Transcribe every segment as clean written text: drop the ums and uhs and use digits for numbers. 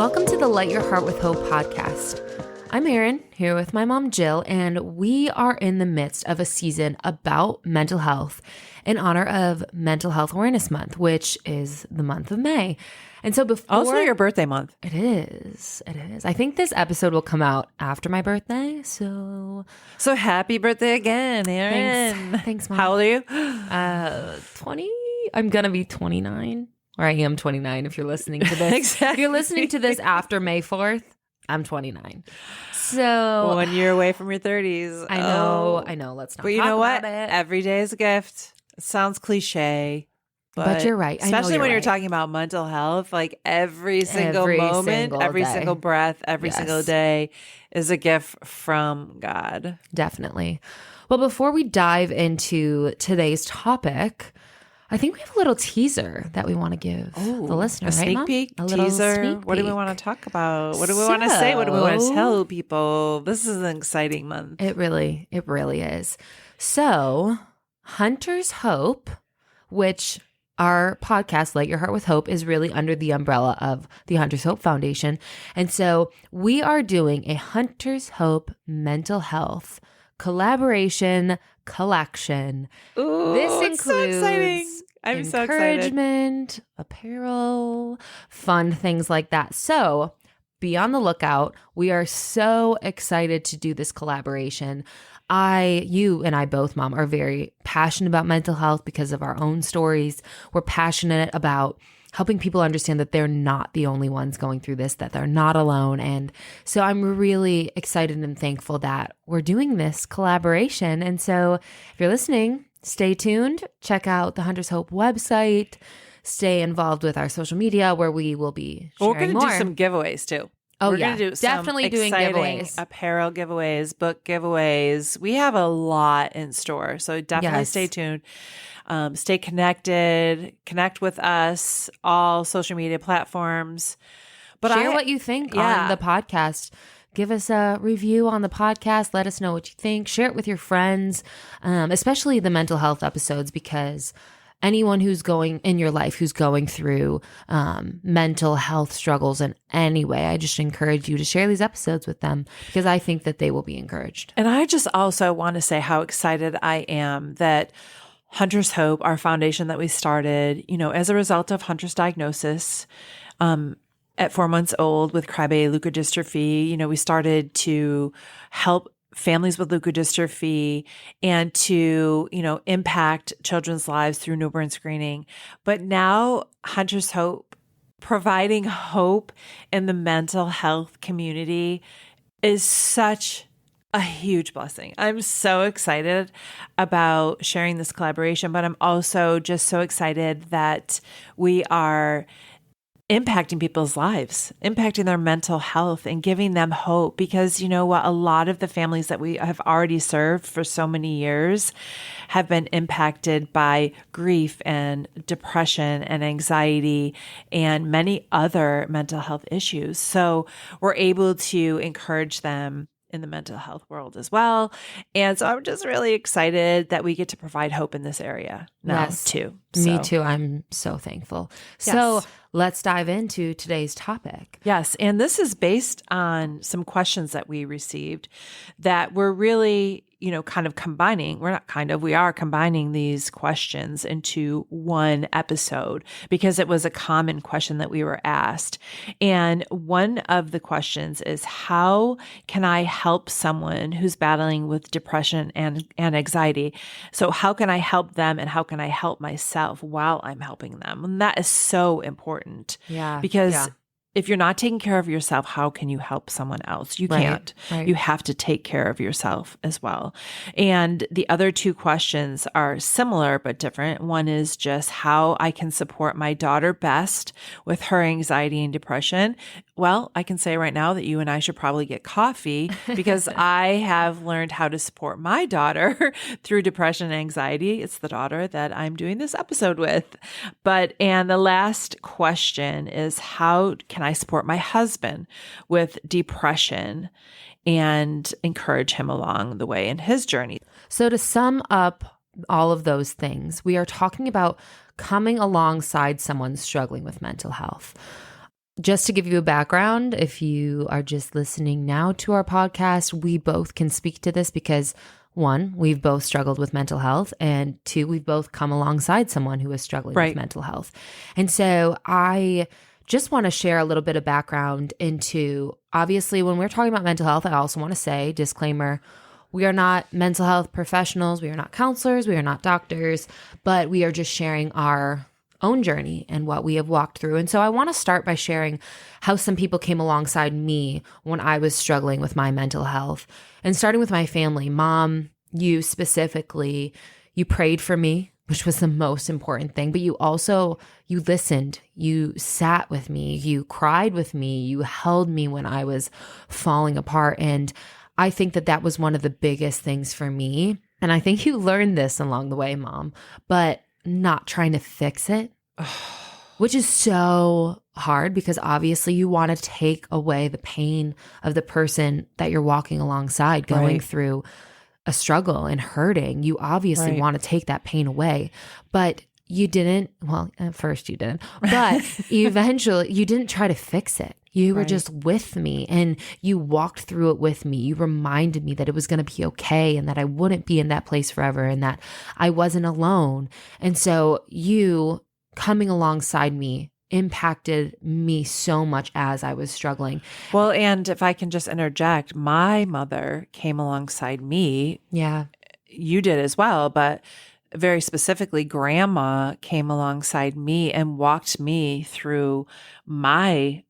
Welcome to the Light Your Heart with Hope podcast. I'm Erin, here with my mom, Jill, and we are in the midst of a season about mental health in honor of Mental Health Awareness Month, which is the month of May. And so before... Also your birthday month. It is. I think this episode will come out after my birthday, so... So happy birthday again, Erin. Thanks, Mom. How old are you? 20? I'm going to be 29. Or I am 29 if you're listening to this. Exactly. If you're listening to this after May 4th, I'm 29. So 1 year away from your 30s. I know. Let's not But you talk know what? about it. Every day is a gift. It sounds cliche. But you're right. Especially when you're right. talking about mental health, like every single moment, single every day. single breath, every single day is a gift from God. Definitely. Well, before we dive into today's topic, I think we have a little teaser that we want to give the listener, A right, sneak Mom? peek, A little teaser. sneak What do we peek. want to talk about? What do we want to say? What do we want to tell people? This is an exciting month. It really is. So, Hunter's Hope, which our podcast, Light Your Heart with Hope, is really under the umbrella of the Hunter's Hope Foundation. And so we are doing a Hunter's Hope mental health collaboration collection. Ooh, This it's so includes exciting. I'm so excited. encouragement, apparel, fun things like that. So be on the lookout. We are so excited to do this collaboration. You and I both, Mom, are very passionate about mental health because of our own stories. We're passionate about helping people understand that they're not the only ones going through this, that they're not alone. And so I'm really excited and thankful that we're doing this collaboration. And so if you're listening, stay tuned. Check out the Hunter's Hope website. Stay involved with our social media where we will be sharing We're going to more. do some giveaways too. Oh, We're yeah. going to do some Definitely doing exciting giveaways. apparel giveaways, book giveaways. We have a lot in store. So definitely Yes. stay tuned. Stay connected. Connect with us, all social media platforms. But Share what you think on the podcast. Give us a review on the podcast. Let us know what you think. Share it with your friends, especially the mental health episodes, because anyone who's going in your life who's going through mental health struggles in any way, I just encourage you to share these episodes with them because I think that they will be encouraged. And I just also want to say how excited I am that Hunter's Hope, our foundation that we started, as a result of Hunter's diagnosis, at 4 months old with Krabbe leukodystrophy, we started to help families with leukodystrophy and to, impact children's lives through newborn screening. But now Hunter's Hope, providing hope in the mental health community, is such a huge blessing. I'm so excited about sharing this collaboration, but I'm also just so excited that we are impacting people's lives, impacting their mental health and giving them hope. Because you know what? A lot of the families that we have already served for so many years have been impacted by grief and depression and anxiety and many other mental health issues. So we're able to encourage them in the mental health world as well. And so I'm just really excited that we get to provide hope in this area now too. Me too. I'm so thankful. So let's dive into today's topic. Yes. And this is based on some questions that we received that we're really, kind of combining. We are combining these questions into one episode because it was a common question that we were asked. And one of the questions is, how can I help someone who's battling with depression and anxiety? So how can I help them and how can I help myself while I'm helping them? And that is so important. Yeah. Because if you're not taking care of yourself, how can you help someone else? You can't. Right. You have to take care of yourself as well. And the other two questions are similar but different. One is just how I can support my daughter best with her anxiety and depression. Well, I can say right now that you and I should probably get coffee because I have learned how to support my daughter through depression and anxiety. It's the daughter that I'm doing this episode with. And the last question is, how can I support my husband with depression and encourage him along the way in his journey? So to sum up all of those things, we are talking about coming alongside someone struggling with mental health. Just to give you a background, if you are just listening now to our podcast, we both can speak to this because one, we've both struggled with mental health, and two, we've both come alongside someone who is struggling with mental health. And so I just want to share a little bit of background into, obviously, when we're talking about mental health, I also want to say, disclaimer, we are not mental health professionals. We are not counselors. We are not doctors, but we are just sharing our own journey and what we have walked through. And so I want to start by sharing how some people came alongside me when I was struggling with my mental health. And starting with my family, Mom, you specifically, you prayed for me, which was the most important thing, but you listened, you sat with me, you cried with me, you held me when I was falling apart. And I think that that was one of the biggest things for me. And I think you learned this along the way, Mom, but not trying to fix it, which is so hard because obviously you want to take away the pain of the person that you're walking alongside going through a struggle and hurting. You obviously want to take that pain away, but you didn't. Well, at first you didn't, but eventually you didn't try to fix it. You were just with me and you walked through it with me. You reminded me that it was going to be okay and that I wouldn't be in that place forever and that I wasn't alone. And so you coming alongside me impacted me so much as I was struggling. Well, and if I can just interject, my mother came alongside me. Yeah. You did as well, but very specifically, Grandma came alongside me and walked me through my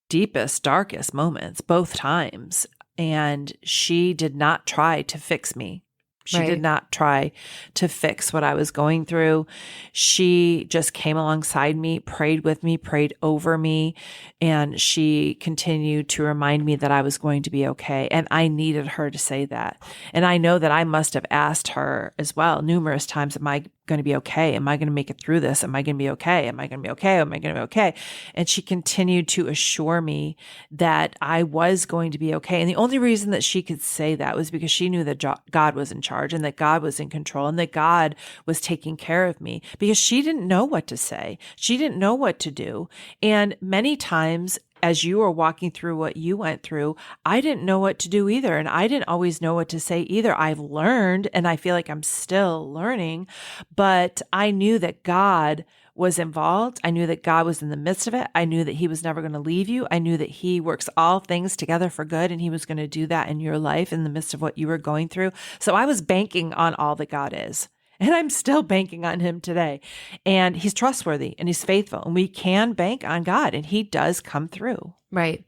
deepest, darkest moments, both times. And she did not try to fix me. She did not try to fix what I was going through. She just came alongside me, prayed with me, prayed over me, and she continued to remind me that I was going to be okay. And I needed her to say that. And I know that I must have asked her as well numerous times, am I going to be okay? Am I going to make it through this? Am I going to be okay? Am I going to be okay? Am I going to be okay? And she continued to assure me that I was going to be okay. And the only reason that she could say that was because she knew that God was in charge and that God was in control and that God was taking care of me, because she didn't know what to say. She didn't know what to do. And many times, as you were walking through what you went through, I didn't know what to do either. And I didn't always know what to say either. I've learned, and I feel like I'm still learning, but I knew that God was involved. I knew that God was in the midst of it. I knew that He was never going to leave you. I knew that He works all things together for good, and He was going to do that in your life in the midst of what you were going through. So I was banking on all that God is. And I'm still banking on Him today. And He's trustworthy and He's faithful. And we can bank on God, and He does come through. Right.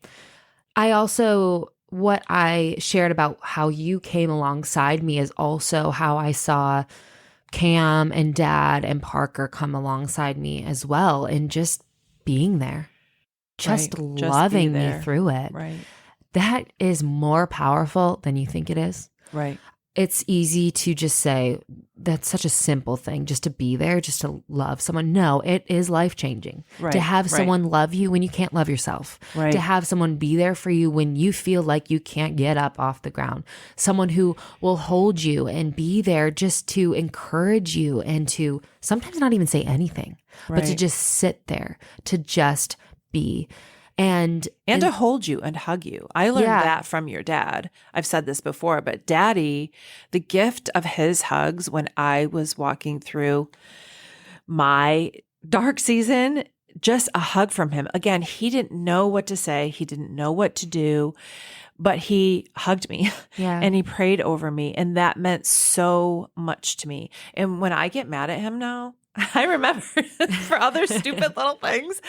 I also, what I shared about how you came alongside me is also how I saw Cam and Dad and Parker come alongside me as well. And just being there, just loving me through it. Right. That is more powerful than you think it is. Right. It's easy to just say, that's such a simple thing, just to be there, just to love someone. No, it is life-changing. Right, to have someone love you when you can't love yourself. Right. To have someone be there for you when you feel like you can't get up off the ground. Someone who will hold you and be there just to encourage you and to sometimes not even say anything, but to just sit there, to just be. And to hold you and hug you. I learned that from your dad. I've said this before, but Daddy, the gift of his hugs when I was walking through my dark season, just a hug from him. Again, he didn't know what to say. He didn't know what to do, but he hugged me and he prayed over me. And that meant so much to me. And when I get mad at him now, I remember for other stupid little things.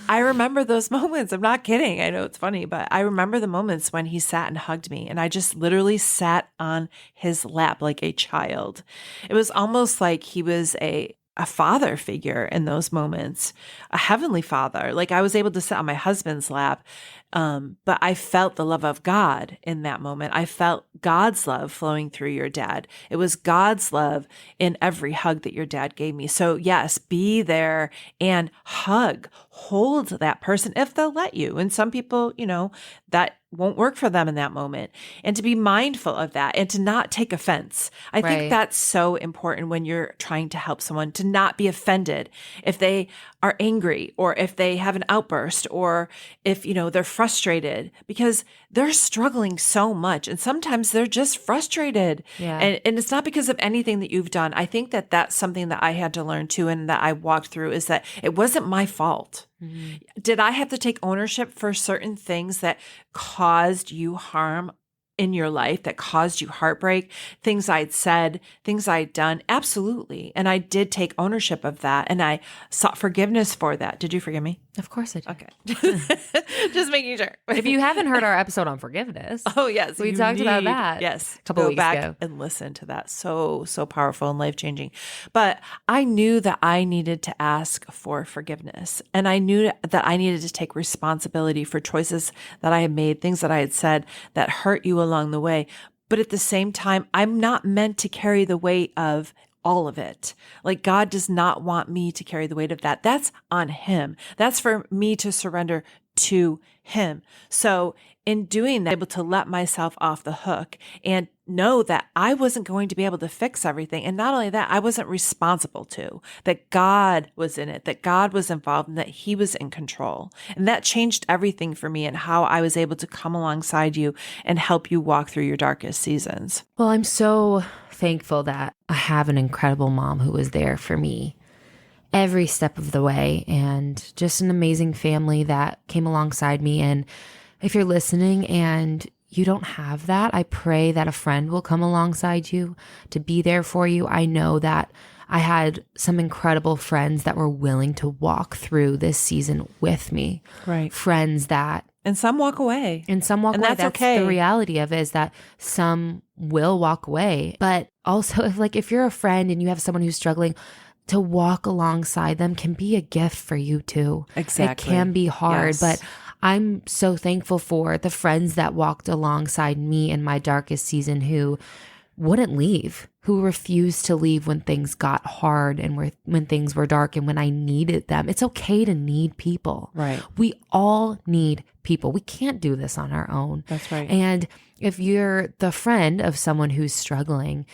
I remember those moments. I'm not kidding. I know it's funny, but I remember the moments when he sat and hugged me and I just literally sat on his lap like a child. It was almost like he was a father figure in those moments, a heavenly father. Like I was able to sit on my husband's lap. But I felt the love of God in that moment. I felt God's love flowing through your dad. It was God's love in every hug that your dad gave me. So yes, be there and hug, hold that person if they'll let you. And some people, that won't work for them in that moment. And to be mindful of that and to not take offense. I think that's so important when you're trying to help someone, to not be offended if they are angry or if they have an outburst or if, they're frustrated because they're struggling so much. And sometimes they're just frustrated. Yeah. And it's not because of anything that you've done. I think that that's something that I had to learn too and that I walked through is that it wasn't my fault. Did I have to take ownership for certain things that caused you harm in your life, that caused you heartbreak, things I'd said, things I'd done? Absolutely. And I did take ownership of that. And I sought forgiveness for that. Did you forgive me? Of course I did. Okay. Just making sure. If you haven't heard our episode on forgiveness, oh yes, we talked about that. Yes, a couple go weeks back ago. and listen to that. So powerful and life changing. But I knew that I needed to ask for forgiveness, and I knew that I needed to take responsibility for choices that I had made, things that I had said that hurt you along the way. But at the same time, I'm not meant to carry the weight of all of it. Like God does not want me to carry the weight of that. That's on him. That's for me to surrender to him. So in doing that, I'm able to let myself off the hook and know that I wasn't going to be able to fix everything. And not only that, I wasn't responsible to, that God was in it, that God was involved and that he was in control. And that changed everything for me and how I was able to come alongside you and help you walk through your darkest seasons. Well, I'm so thankful that I have an incredible mom who was there for me every step of the way and just an amazing family that came alongside me. And if you're listening and you don't have that, I pray that a friend will come alongside you to be there for you. I know that I had some incredible friends that were willing to walk through this season with me. Right. Friends that And some walk away. And some walk away. That's okay. The reality of it is that some will walk away. But also, if you're a friend and you have someone who's struggling, to walk alongside them can be a gift for you too. Exactly. It can be hard, Yes. but I'm so thankful for the friends that walked alongside me in my darkest season who wouldn't leave, who refused to leave when things got hard and when things were dark and when I needed them. It's okay to need people. Right. We all need people. We can't do this on our own. That's right. And if you're the friend of someone who's struggling,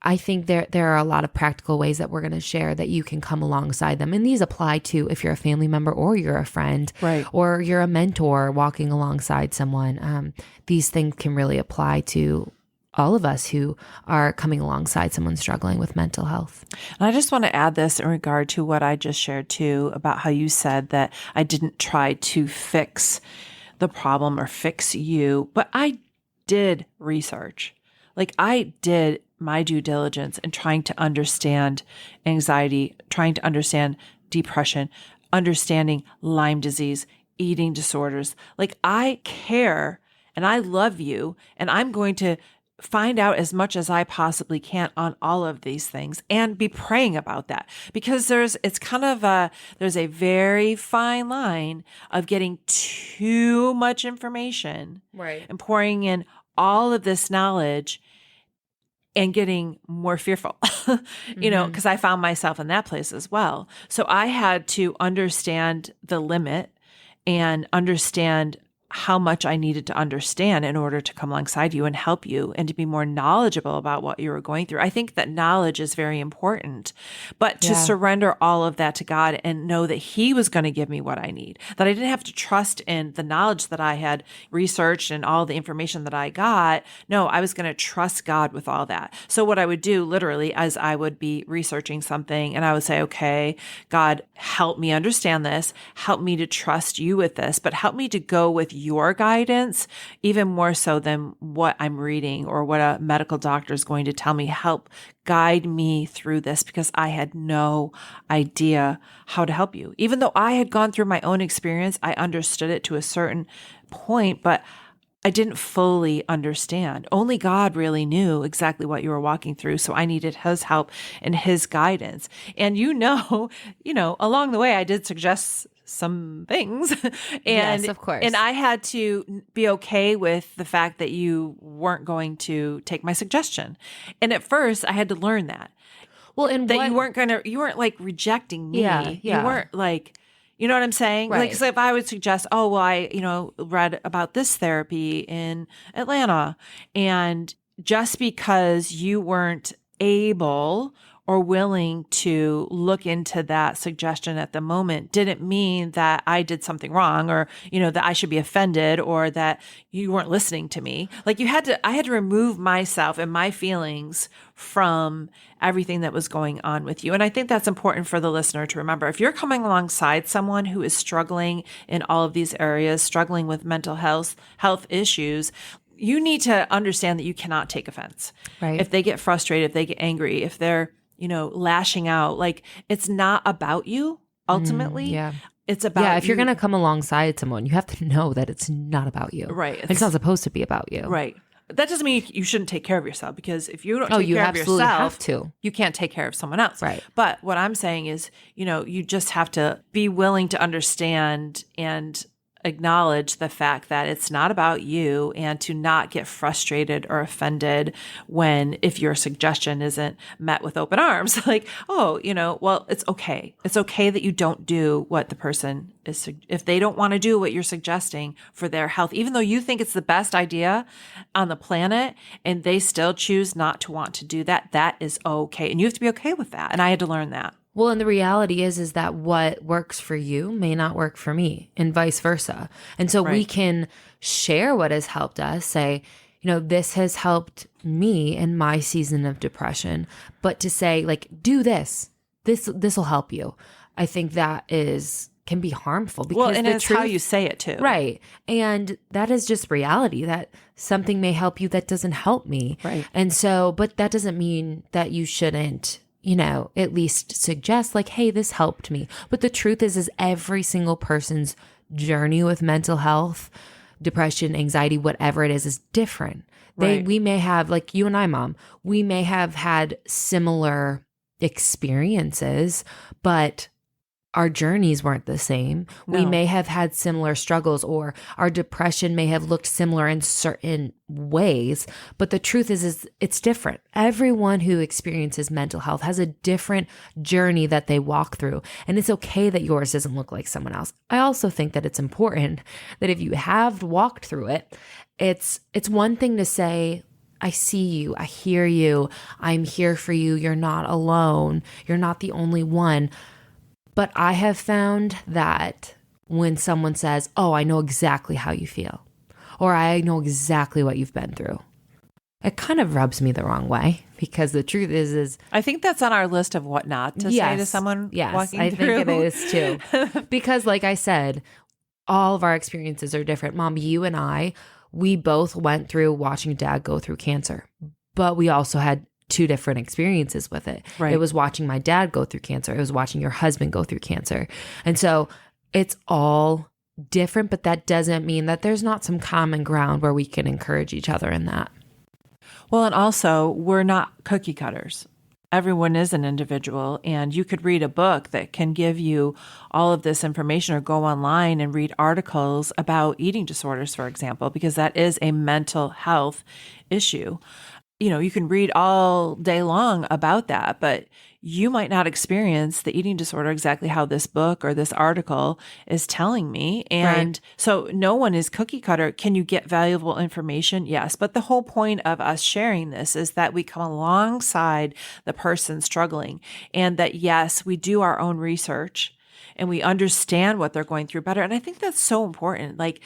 I think there are a lot of practical ways that we're going to share that you can come alongside them. And these apply to if you're a family member or you're a friend, Right. or you're a mentor walking alongside someone. These things can really apply to all of us who are coming alongside someone struggling with mental health. And I just want to add this in regard to what I just shared too, about how you said that I didn't try to fix the problem or fix you, but I did research. I did my due diligence in trying to understand anxiety, trying to understand depression, understanding Lyme disease, eating disorders. I care and I love you, and I'm going to find out as much as I possibly can on all of these things and be praying about that, because there's a very fine line of getting too much information, Right. and pouring in all of this knowledge and getting more fearful, because I found myself in that place as well. So I had to understand the limit and understand how much I needed to understand in order to come alongside you and help you and to be more knowledgeable about what you were going through. I think that knowledge is very important, but to surrender all of that to God and know that he was going to give me what I need, that I didn't have to trust in the knowledge that I had researched and all the information that I got. No, I was going to trust God with all that. So what I would do literally as I would be researching something and I would say, okay, God, help me understand this, help me to trust you with this, but help me to go with your guidance, even more so than what I'm reading or what a medical doctor is going to tell me. Help guide me through this, because I had no idea how to help you. Even though I had gone through my own experience, I understood it to a certain point, but I didn't fully understand. Only God really knew exactly what you were walking through. So I needed his help and his guidance. And along the way, I did suggest some things. Yes, of course. And I had to be okay with the fact that you weren't going to take my suggestion. And at first I had to learn that. Well, and that you weren't like rejecting me. Yeah. You weren't like, you know what I'm saying? Right. So if I would suggest, I read about this therapy in Atlanta, and just because you weren't able or willing to look into that suggestion at the moment didn't mean that I did something wrong, or, that I should be offended, or that you weren't listening to me. Like I had to remove myself and my feelings from everything that was going on with you. And I think that's important for the listener to remember. If you're coming alongside someone who is struggling in all of these areas, struggling with mental health issues, you need to understand that you cannot take offense. Right. If they get frustrated, if they get angry, if they're, lashing out, like, it's not about you ultimately. Yeah. It's about Yeah, if you're going to come alongside someone, you have to know that it's not about you. Right. It's not supposed to be about you. Right. That doesn't mean you shouldn't take care of yourself, because if you don't take you care of absolutely yourself, have to. You can't take care of someone else. Right. But what I'm saying is, you just have to be willing to understand and acknowledge the fact that it's not about you, and to not get frustrated or offended if your suggestion isn't met with open arms. Like, well, it's okay. It's okay that you don't do what the person is, if they don't want to do what you're suggesting for their health, even though you think it's the best idea on the planet, and they still choose not to want to do that, that is okay. And you have to be okay with that. And I had to learn that. Well, and the reality is that what works for you may not work for me, and vice versa. And so we can share what has helped us, say, this has helped me in my season of depression, but to say, like, do this will help you. I think that can be harmful, because and it's how you say it too. Right. And that is just reality, that something may help you that doesn't help me. Right. And so, but that doesn't mean that you shouldn't, at least suggest, like, hey, this helped me. But the truth is every single person's journey with mental health, depression, anxiety, whatever it is different. Right. We may have, like you and I, Mom, we may have had similar experiences, but our journeys weren't the same. No. We may have had similar struggles, or our depression may have looked similar in certain ways. But the truth is it's different. Everyone who experiences mental health has a different journey that they walk through. And it's okay that yours doesn't look like someone else. I also think that it's important that if you have walked through it, it's one thing to say, I see you, I hear you, I'm here for you, you're not alone, you're not the only one. But I have found that when someone says, oh, I know exactly how you feel, or I know exactly what you've been through, it kind of rubs me the wrong way, because the truth is I think that's on our list of what not to say to someone walking I through. think it is too. Because like I said, all of our experiences are different. Mom, you and I, we both went through watching Dad go through cancer, but we also had two different experiences with it. Right. It was watching my dad go through cancer. It was watching your husband go through cancer. And so it's all different, but that doesn't mean that there's not some common ground where we can encourage each other in that. Well, and also, we're not cookie cutters. Everyone is an individual, and you could read a book that can give you all of this information, or go online and read articles about eating disorders, for example, because that is a mental health issue. You can read all day long about that, but you might not experience the eating disorder exactly how this book or this article is telling me. And so no one is cookie cutter. Can you get valuable information? Yes. But the whole point of us sharing this is that we come alongside the person struggling, and that, yes, we do our own research and we understand what they're going through better. And I think that's so important. Like,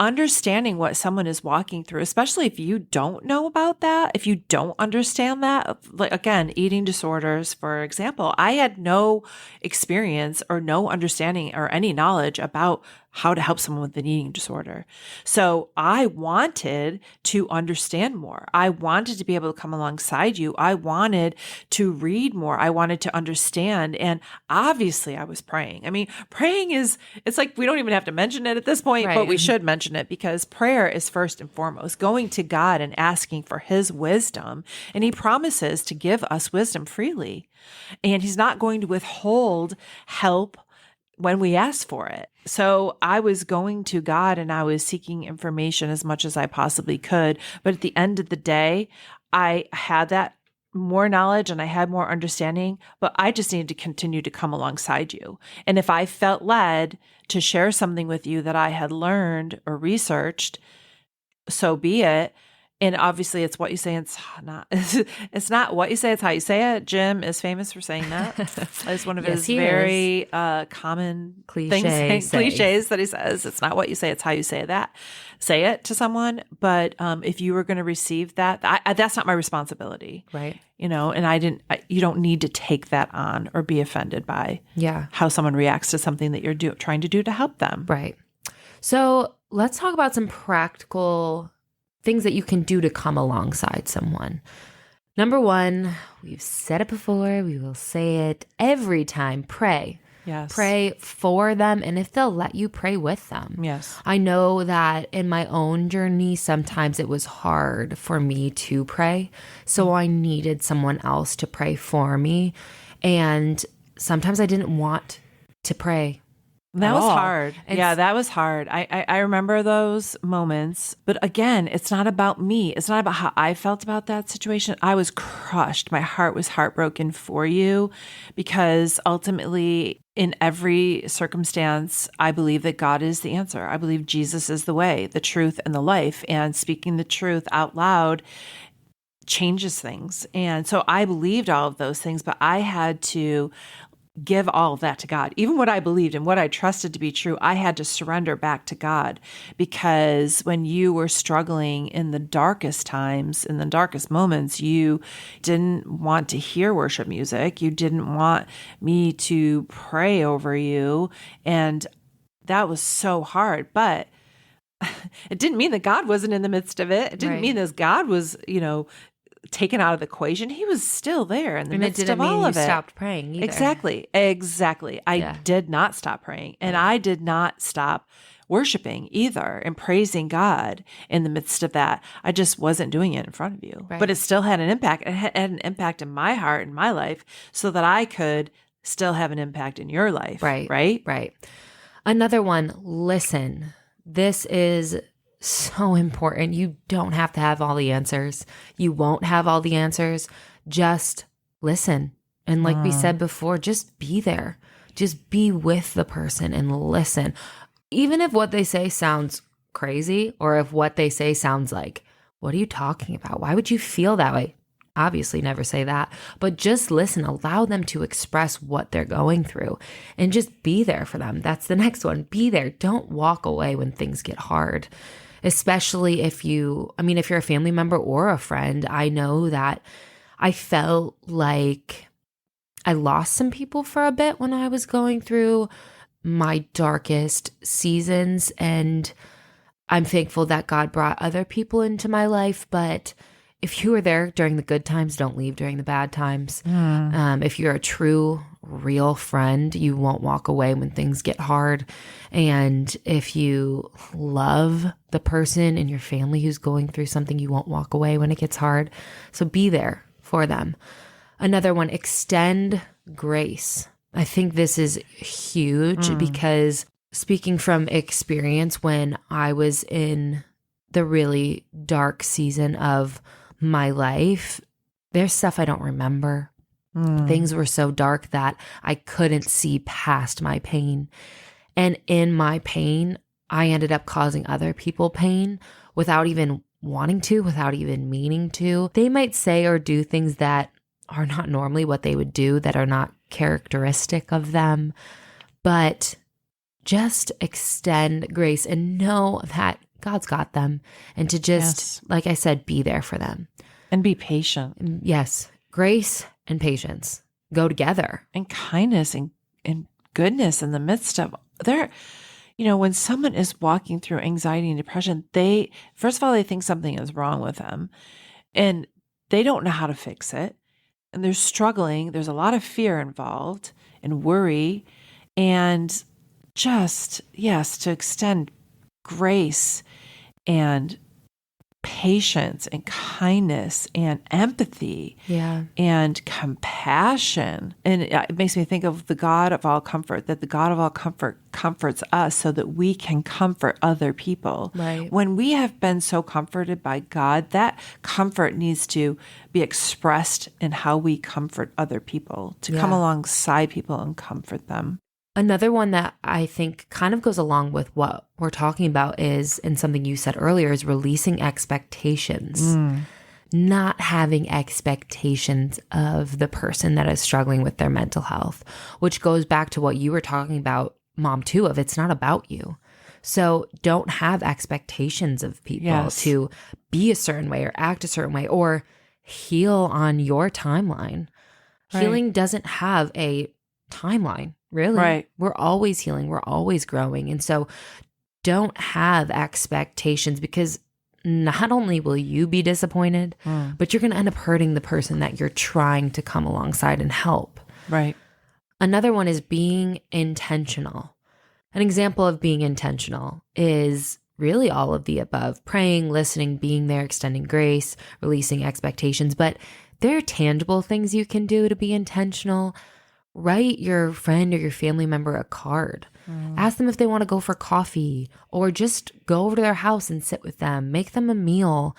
understanding what someone is walking through, especially if you don't know about that, if you don't understand that, like, again, eating disorders, for example, I had no experience or no understanding or any knowledge about how to help someone with an eating disorder. So I wanted to understand more. I wanted to be able to come alongside you. I wanted to read more. I wanted to understand. And obviously I was praying. I mean, praying it's like, we don't even have to mention it at this point, but we should mention it, because prayer is first and foremost going to God and asking for his wisdom. And he promises to give us wisdom freely. And he's not going to withhold help when we ask for it. So I was going to God and I was seeking information as much as I possibly could. But at the end of the day, I had that more knowledge and I had more understanding, but I just needed to continue to come alongside you. And if I felt led to share something with you that I had learned or researched, so be it. And obviously it's what you say. It's not, it's not what you say. It's how you say it. Jim is famous for saying that. It's one of Yes, his he very common Cliche cliches that he says. It's not what you say. It's how you say that. Say it to someone. But if you were going to receive that, that's not my responsibility. Right. And you don't need to take that on or be offended by how someone reacts to something that you're trying to do to help them. Right. So let's talk about some practical things that you can do to come alongside someone. Number one, we've said it before, we will say it every time, pray. Yes. Pray for them, and if they'll let you, pray with them. Yes. I know that in my own journey, sometimes it was hard for me to pray, so I needed someone else to pray for me, and sometimes I didn't want to pray. That was hard. Yeah, that was hard. I remember those moments. But again, it's not about me. It's not about how I felt about that situation. I was crushed. My heart was heartbroken for you because ultimately, in every circumstance, I believe that God is the answer. I believe Jesus is the way, the truth, and the life. And speaking the truth out loud changes things. And so I believed all of those things, but I had to give all of that to God. Even what I believed and what I trusted to be true, I had to surrender back to God, because when you were struggling in the darkest times, in the darkest moments, you didn't want to hear worship music. You didn't want me to pray over you. And that was so hard. But it didn't mean that God wasn't in the midst of it. It didn't mean that God was, taken out of the equation. He was still there in the midst of all of it. You stopped praying either. Exactly. I did not stop praying, and I did not stop worshiping either and praising God in the midst of that. I just wasn't doing it in front of you, but it still had an impact. It had an impact in my heart and my life, so that I could still have an impact in your life. Right. Another one, listen. This is so important. You don't have to have all the answers. You won't have all the answers. Just listen. And like we said before, just be there. Just be with the person and listen. Even if what they say sounds crazy, or if what they say sounds like, what are you talking about? Why would you feel that way? Obviously never say that, but just listen. Allow them to express what they're going through and just be there for them. That's the next one. Be there. Don't walk away when things get hard. Especially if you're a family member or a friend. I know that I felt like I lost some people for a bit when I was going through my darkest seasons. And I'm thankful that God brought other people into my life. But if you were there during the good times, don't leave during the bad times. If you're a true, real friend, you won't walk away when things get hard. And if you love the person in your family who's going through something, you won't walk away when it gets hard. So be there for them. Another one, extend grace. I think this is huge because, speaking from experience, when I was in the really dark season of my life, there's stuff I don't remember. Things were so dark that I couldn't see past my pain. And in my pain, I ended up causing other people pain without even wanting to, without even meaning to. They might say or do things that are not normally what they would do, that are not characteristic of them. But just extend grace and know that God's got them. And to just, like I said, be there for them. And be patient. Yes. Grace and patience go together. And kindness and goodness in the midst of when someone is walking through anxiety and depression, first of all, they think something is wrong with them, and they don't know how to fix it. And they're struggling. There's a lot of fear involved and worry, and just, to extend grace and patience and kindness and empathy and compassion. And it makes me think of the God of all comfort, that the God of all comfort comforts us so that we can comfort other people. Right. When we have been so comforted by God, that comfort needs to be expressed in how we comfort other people, to come alongside people and comfort them. Another one that I think kind of goes along with what we're talking about is, and something you said earlier, is releasing expectations. Not having expectations of the person that is struggling with their mental health, which goes back to what you were talking about, Mom, too, of it's not about you. So don't have expectations of people to be a certain way or act a certain way or heal on your timeline. Right. Healing doesn't have a timeline, really. Right. We're always healing. We're always growing. And so don't have expectations, because not only will you be disappointed, but you're going to end up hurting the person that you're trying to come alongside and help. Right. Another one is being intentional. An example of being intentional is really all of the above: praying, listening, being there, extending grace, releasing expectations. But there are tangible things you can do to be intentional. Write your friend or your family member a card. Ask them if they want to go for coffee, or just go over to their house and sit with them. Make them a meal.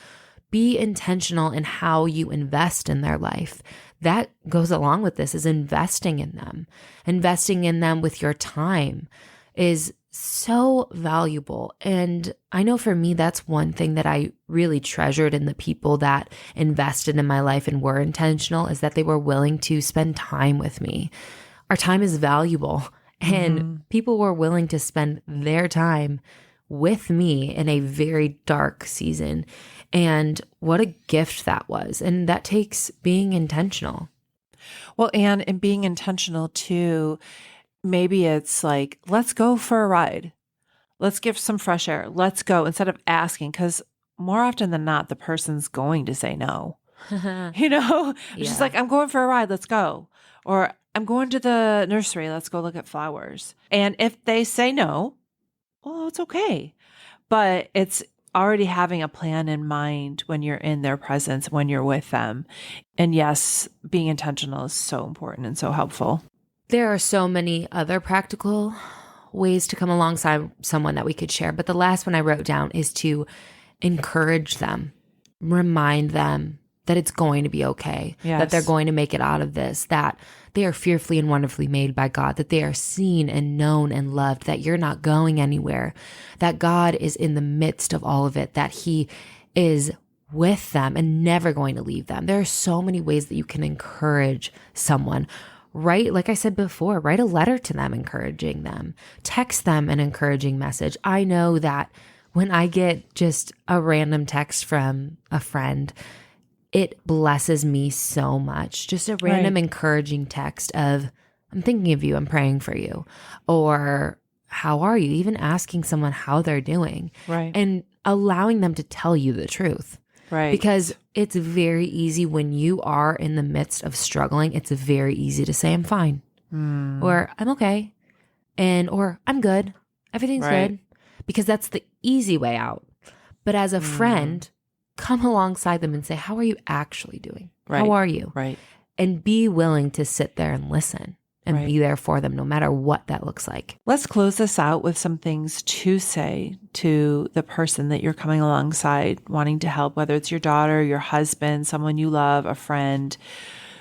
Be intentional in how you invest in their life. That goes along with this, is investing in them. Investing in them with your time is so valuable. And I know for me, that's one thing that I really treasured in the people that invested in my life and were intentional, is that they were willing to spend time with me. Our time is valuable, and people were willing to spend their time with me in a very dark season. And what a gift that was. And that takes being intentional. Well, and in being intentional too, maybe it's like, let's go for a ride. Let's give some fresh air. Let's go, instead of asking, because more often than not, the person's going to say no. It's just like, I'm going for a ride. Let's go. Or I'm going to the nursery. Let's go look at flowers. And if they say no, well, it's okay. But it's already having a plan in mind when you're in their presence, when you're with them. And yes, being intentional is so important and so helpful. There are so many other practical ways to come alongside someone that we could share. But the last one I wrote down is to encourage them, remind them that it's going to be okay, that they're going to make it out of this, that they are fearfully and wonderfully made by God, that they are seen and known and loved, that you're not going anywhere, that God is in the midst of all of it, that He is with them and never going to leave them. There are so many ways that you can encourage someone. Write, like I said before, write a letter to them, encouraging them. Text them an encouraging message. I know that when I get just a random text from a friend, it blesses me so much. Just a random encouraging text of, I'm thinking of you, I'm praying for you. Or, how are you? Even asking someone how they're doing. Right. And allowing them to tell you the truth. Right. Because it's very easy when you are in the midst of struggling, it's very easy to say, I'm fine. Or I'm okay. Or I'm good. Everything's good. Because that's the easy way out. But as a friend, come alongside them and say, how are you actually doing? How are you? Right. And be willing to sit there and listen and be there for them, no matter what that looks like. Let's close this out with some things to say to the person that you're coming alongside, wanting to help, whether it's your daughter, your husband, someone you love, a friend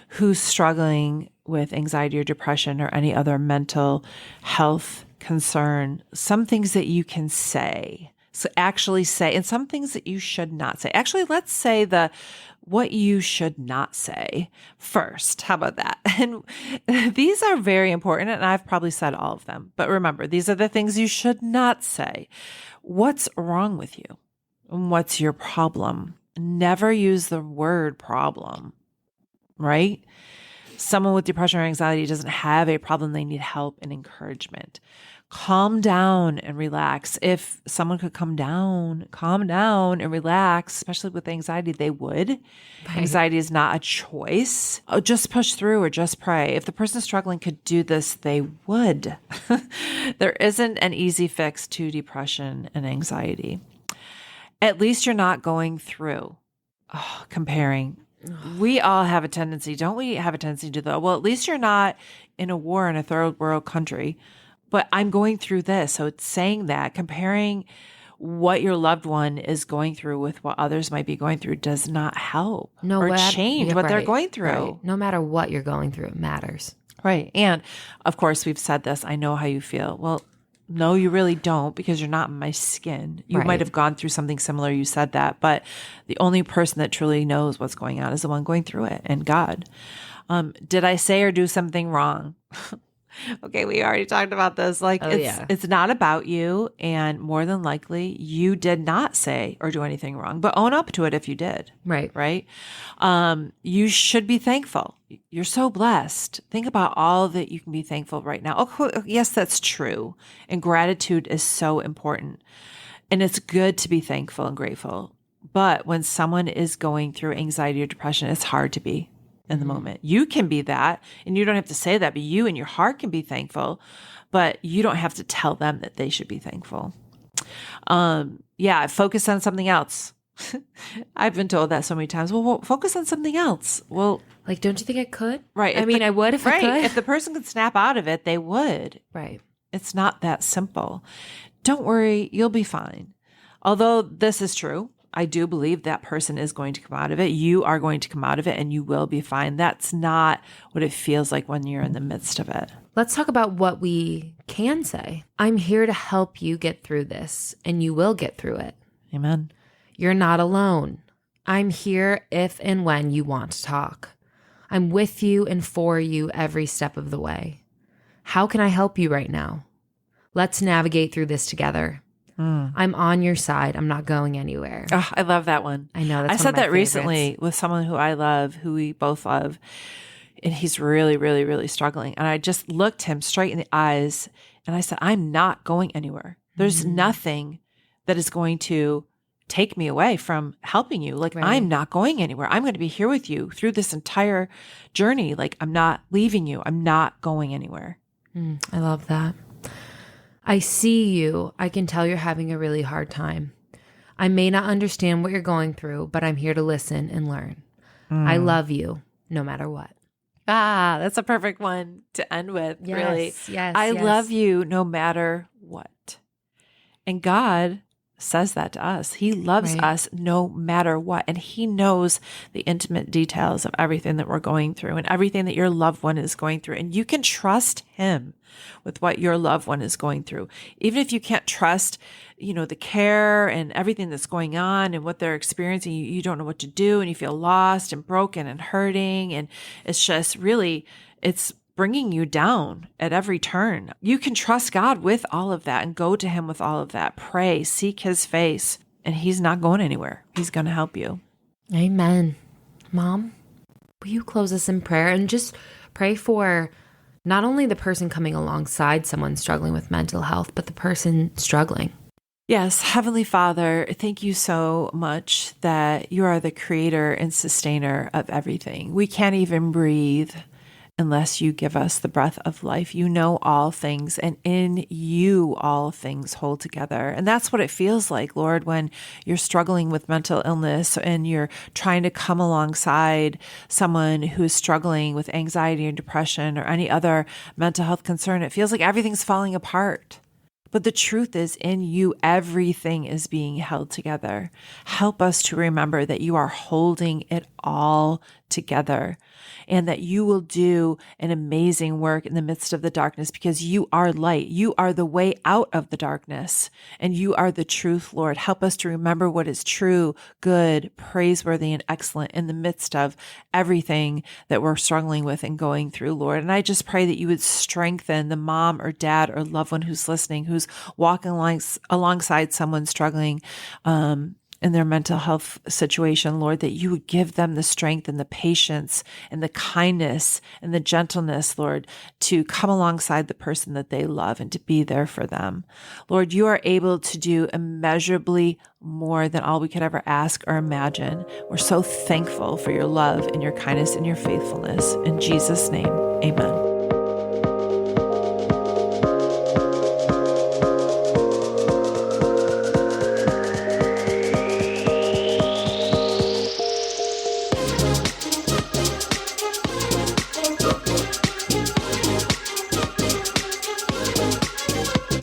who's struggling with anxiety or depression or any other mental health concern. Some things that you can say. So actually say, and some things that you should not say. Actually, let's say what you should not say first. How about that? And these are very important, and I've probably said all of them. But remember, these are the things you should not say. What's wrong with you? And what's your problem? Never use the word problem, right? Someone with depression or anxiety doesn't have a problem. They need help and encouragement. Calm down and relax. If someone could calm down and relax, especially with anxiety, they would. Right. Anxiety is not a choice. Oh, just push through or just pray. If the person struggling could do this, they would. There isn't an easy fix to depression and anxiety. At least you're not going through comparing. We all have a tendency, don't we have a tendency to do that? Well, at least you're not in a war in a third world country. But I'm going through this. So it's saying that, comparing what your loved one is going through with what others might be going through does not help change what they're going through. Right. No matter what you're going through, it matters. Right. And of course, we've said this. I know how you feel. Well, no, you really don't, because you're not in my skin. You Right. might have gone through something similar. You said that, but the only person that truly knows what's going on is the one going through it, and God. Did I say or do something wrong? Okay, we already talked about this. Like, Oh, yeah. it's not about you, and more than likely, you did not say or do anything wrong. But own up to it if you did. Right. Right? You should be thankful. You're so blessed. Think about all that you can be thankful right now. Oh, yes, that's true. And gratitude is so important. And it's good to be thankful and grateful. But when someone is going through anxiety or depression, it's hard to be in the moment. You can be that, and you don't have to say that, but you in your heart can be thankful, but you don't have to tell them that they should be thankful. Yeah, focus on something else. I've been told that so many times. Well, focus on something else. Well, Like, don't you think I could? right. I mean, I would if I could. If the person could snap out of it, they would. Right. It's not that simple. Don't worry, you'll be fine. Although this is true, I do believe that person is going to come out of it. You are going to come out of it, and you will be fine. That's not what it feels like when you're in the midst of it. Let's talk about what we can say. I'm here to help you get through this, and you will get through it. Amen. You're not alone. I'm here if and when you want to talk. I'm with you and for you every step of the way. How can I help you right now? Let's navigate through this together. I'm on your side. I'm not going anywhere. Oh, I love that one. I know. That's I one said of my that recently favorites. with someone who I love, who we both love, and he's really, really, really struggling. And I just looked him straight in the eyes and I said, I'm not going anywhere. There's nothing that is going to take me away from helping you. Like, Right. I'm not going anywhere. I'm going to be here with you through this entire journey. Like, I'm not leaving you. I'm not going anywhere. I love that. I see you. I can tell you're having a really hard time. I may not understand what you're going through, but I'm here to listen and learn. I love you no matter what. Ah, that's a perfect one to end with, really. Yes. I love you no matter what. And God says that to us. He loves Right. us no matter what. And He knows the intimate details of everything that we're going through and everything that your loved one is going through. And you can trust Him with what your loved one is going through. Even if you can't trust, the care and everything that's going on and what they're experiencing, you don't know what to do, and you feel lost and broken and hurting. And it's just really, it's bringing you down at every turn. You can trust God with all of that and go to Him with all of that. Pray, seek His face, and He's not going anywhere. He's going to help you. Amen. Mom, will you close us in prayer and just pray for not only the person coming alongside someone struggling with mental health, but the person struggling? Yes, Heavenly Father, thank you so much that you are the creator and sustainer of everything. We can't even breathe unless you give us the breath of life. You know all things, and in you all things hold together. And that's what it feels like, Lord, when you're struggling with mental illness and you're trying to come alongside someone who's struggling with anxiety and depression or any other mental health concern. It feels like everything's falling apart. But the truth is, in you, everything is being held together. Help us to remember that you are holding it all together, and that you will do an amazing work in the midst of the darkness, because you are light. You are the way out of the darkness, and you are the truth, Lord. Help us to remember what is true, good, praiseworthy, and excellent in the midst of everything that we're struggling with and going through, Lord. And I just pray that you would strengthen the mom or dad or loved one who's listening, who's walking alongside someone struggling, in their mental health situation, Lord, that you would give them the strength and the patience and the kindness and the gentleness, Lord, to come alongside the person that they love and to be there for them. Lord, you are able to do immeasurably more than all we could ever ask or imagine. We're so thankful for your love and your kindness and your faithfulness. In Jesus' name, amen.